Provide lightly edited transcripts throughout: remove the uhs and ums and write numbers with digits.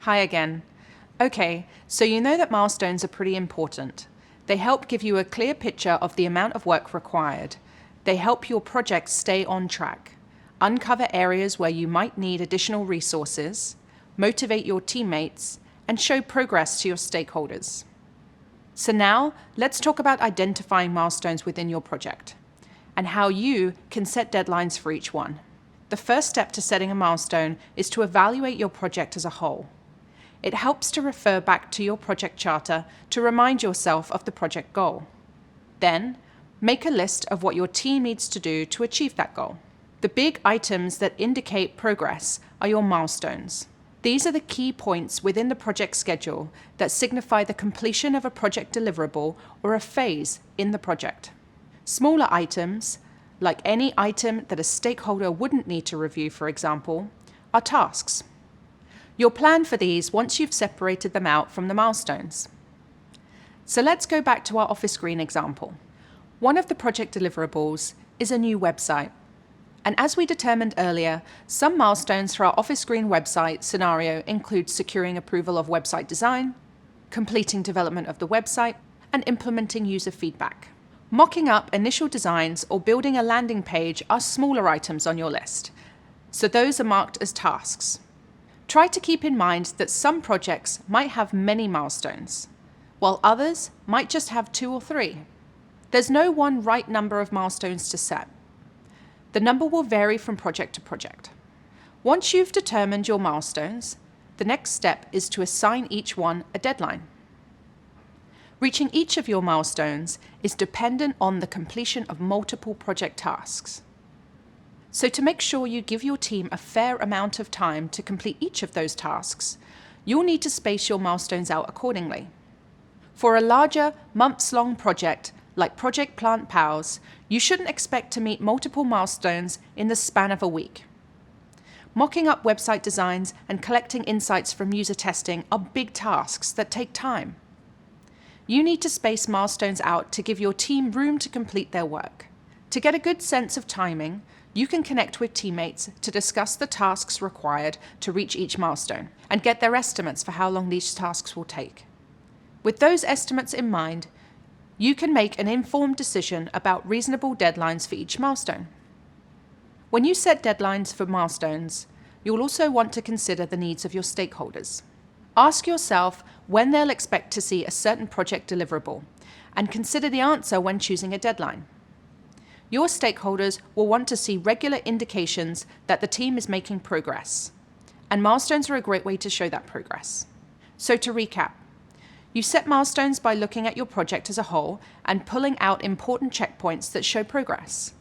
Hi again. Okay, so you know that milestones are pretty important. They help give you a clear picture of the amount of work required. They help your project stay on track, uncover areas where you might need additional resources, motivate your teammates, and show progress to your stakeholders. So now, let's talk about identifying milestones within your project and how you can set deadlines for each one. The first step to setting a milestone is to evaluate your project as a whole. It helps to refer back to your project charter to remind yourself of the project goal. Then, make a list of what your team needs to do to achieve that goal. The big items that indicate progress are your milestones. These are the key points within the project schedule that signify the completion of a project deliverable or a phase in the project. Smaller items, like any item that a stakeholder wouldn't need to review, for example, are tasks. You'll plan for these once you've separated them out from the milestones. So let's go back to our Office Green example. One of the project deliverables is a new website. And as we determined earlier, some milestones for our Office Green website scenario include securing approval of website design, completing development of the website, and implementing user feedback. Mocking up initial designs or building a landing page are smaller items on your list, so those are marked as tasks. Try to keep in mind that some projects might have many milestones, while others might just have 2 or 3. There's no one right number of milestones to set. The number will vary from project to project. Once you've determined your milestones, the next step is to assign each one a deadline. Reaching each of your milestones is dependent on the completion of multiple project tasks. So to make sure you give your team a fair amount of time to complete each of those tasks, you'll need to space your milestones out accordingly. For a larger, months-long project, like Project Plant Pals, you shouldn't expect to meet multiple milestones in the span of a week. Mocking up website designs and collecting insights from user testing are big tasks that take time. You need to space milestones out to give your team room to complete their work. To get a good sense of timing, you can connect with teammates to discuss the tasks required to reach each milestone and get their estimates for how long these tasks will take. With those estimates in mind, you can make an informed decision about reasonable deadlines for each milestone. When you set deadlines for milestones, you'll also want to consider the needs of your stakeholders. Ask yourself when they'll expect to see a certain project deliverable, and consider the answer when choosing a deadline. Your stakeholders will want to see regular indications that the team is making progress, and milestones are a great way to show that progress. So to recap, you set milestones by looking at your project as a whole and pulling out important checkpoints that show progress.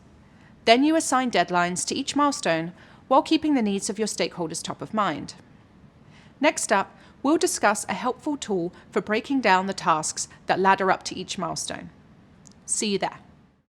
Then you assign deadlines to each milestone while keeping the needs of your stakeholders top of mind. Next up, we'll discuss a helpful tool for breaking down the tasks that ladder up to each milestone. See you there.